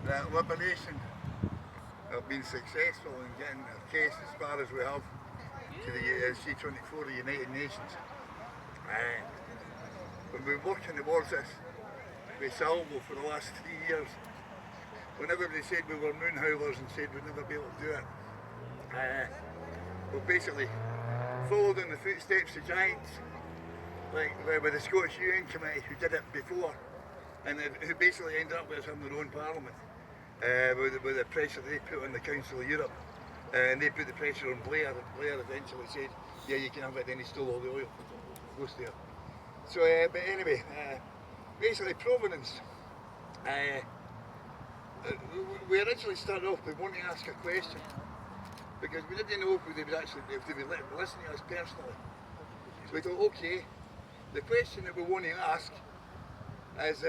that Liberation have been successful in getting our case as far as we have to the C24, the United Nations. We've been working towards this with Salvo for the last 3 years. When everybody said we were moon howlers and said we'd never be able to do it, we've basically followed in the footsteps of giants, like with the Scottish UN Committee who did it before, and who basically ended up with us having their own parliament, with the pressure they put on the Council of Europe, and they put the pressure on Blair, and Blair eventually said, yeah, you can have it, then he stole all the oil. Goes there. So, but anyway, basically Provenance, we originally started off by wanting to ask a question, because we didn't know if they would listening to us personally. So we thought, okay, the question that we want to ask is,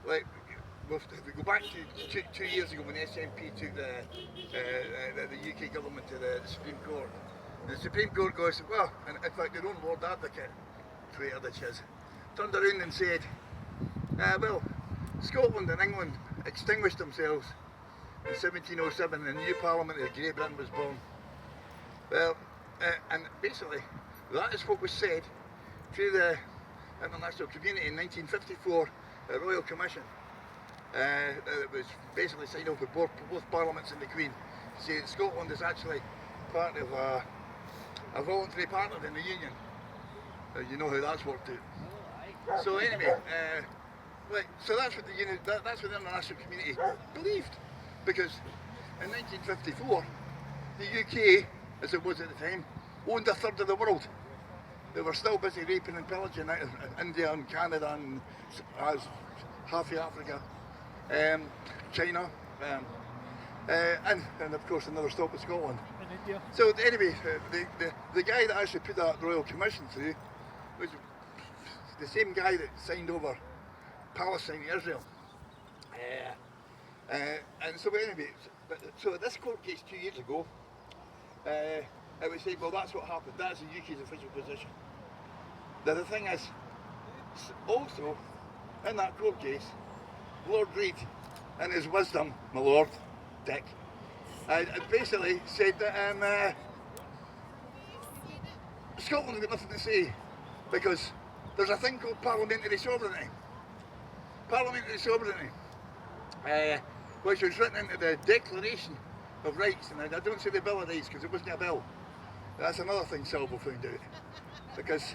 like, if we go back to 2 years ago when the SNP took the UK government to the Supreme Court, and the Supreme Court goes, well, and in fact their own Lord Advocate, traitor that she is, turned around and said, well, Scotland and England extinguished themselves in 1707 and a new Parliament of Great Britain was born. Well, and basically that is what was said through the international community in 1954, the Royal Commission. It was basically signed off by both Parliaments and the Queen to say that Scotland is actually part of a voluntary partner in the Union. You know how that's worked out. So anyway, so that's what the international community believed, because in 1954 the UK, as it was at the time, owned a third of the world. They were still busy raping and pillaging out of India and Canada and half of Africa, China, and of course another stop in Scotland. In India. So anyway, the guy that actually put that Royal Commission through was the same guy that signed over Palestine and Israel. And so anyway, so this court case 2 years ago, it was saying, well, that's what happened. That's the UK's official position. Now the thing is, also in that court case, Lord Reid, in his wisdom, my lord, Dick, basically said that Scotland's got nothing to say, because there's a thing called parliamentary sovereignty. Parliamentary sovereignty, which was written into the Declaration of Rights, and I don't say the Bill of Rights because it wasn't a bill. That's another thing Salvo found out, because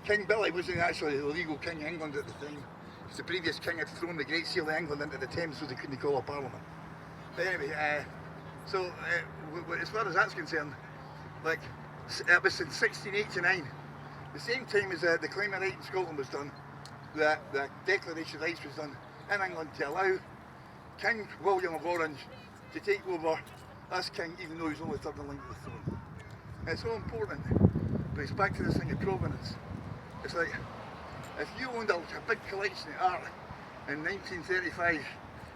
King Billy wasn't actually the legal King of England at the time, because the previous king had thrown the Great Seal of England into the Thames, so they couldn't call a parliament. But anyway, so as far as that's concerned, like, it was in 1689, the same time as the Claim of Right in Scotland was done, the Declaration of Rights was done in England to allow King William of Orange to take over as king, even though he's only third in line to the throne. And it's so important, but it's back to this thing of provenance. It's like, if you owned a big collection of art in 1935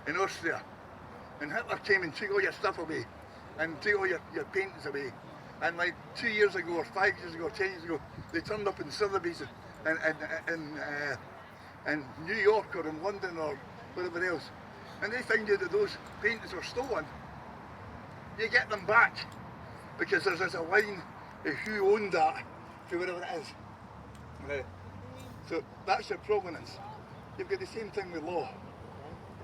in Austria, and Hitler came and took all your stuff away, and took all your paintings away, and like 2 years ago, or 5 years ago, or 10 years ago, they turned up in Sotheby's in New York or in London or wherever else, and they found out that those paintings were stolen, you get them back, because there's a line of who owned that to whatever it is. So that's your provenance. You've got the same thing with law.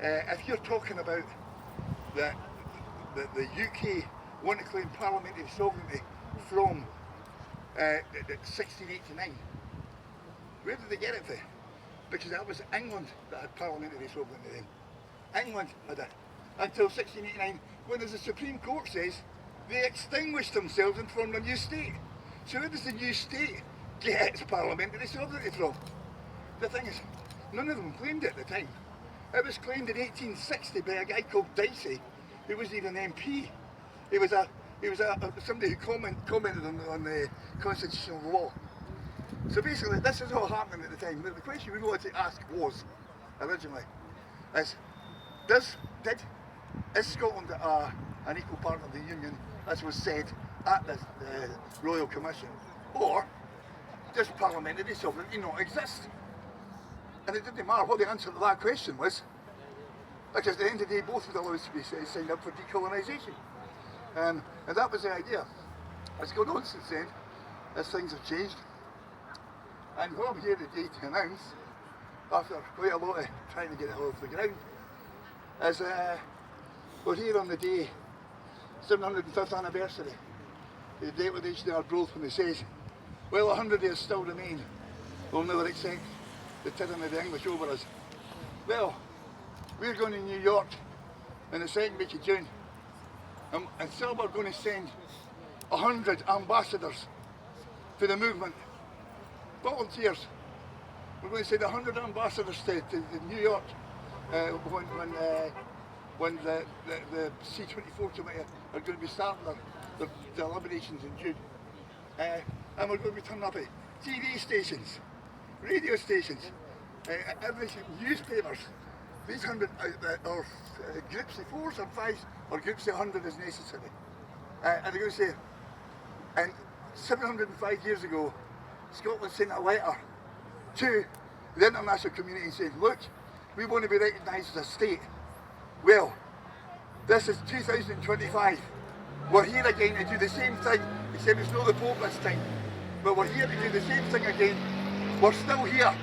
If you're talking about the UK want to claim parliamentary sovereignty from 1689, where did they get it from? Because that was England that had parliamentary sovereignty then. England had it until 1689, when, as the Supreme Court says, they extinguished themselves and formed a new state. So where does the new state get its parliamentary sovereignty from? The thing is, none of them claimed it at the time. It was claimed in 1860 by a guy called Dicey, who wasn't even an MP. He was somebody who commented on the constitutional law. So basically, this is all happening at the time. The question we wanted to ask was, originally, is Scotland an equal part of the Union, as was said at the Royal Commission, or does parliamentary sovereignty not exist? And it didn't matter what the answer to that question was, because at the end of the day both would allow us to be signed up for decolonisation. And that was the idea. It's gone on since then, as things have changed. And what I'm here today to announce, after quite a lot of trying to get it off the ground, is we're here on the day, 705th anniversary, the declaration of Arbroath, when it says, well, 100 years still remain, we'll never accept the tyranny of the English over us. Well, we're going to New York in the second week of June, and so we're going to send 100 ambassadors to the movement, volunteers. We're going to send 100 ambassadors to New York when the C-24 committee are going to be starting their deliberations in June. And we're going to be turning up at TV stations, radio stations, everything, newspapers. These 100 or groups of 4s or 5s or groups of 100 is necessary. And they're going to say, and 705 years ago, Scotland sent a letter to the international community saying, look, we want to be recognised as a state. Well, this is 2025. We're here again to do the same thing, except it's not the Pope this time. But we're here to do the same thing again. We're still here.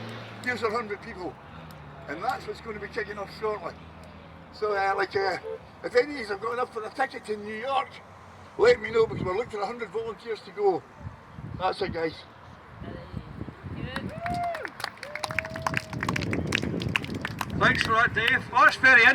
Here's our 100 people. And that's what's going to be kicking off shortly. So, if any of you have got enough for a ticket to New York, let me know, because we're looking for 100 volunteers to go. That's it, guys. Thanks for that, Dave. Oh, that's very interesting.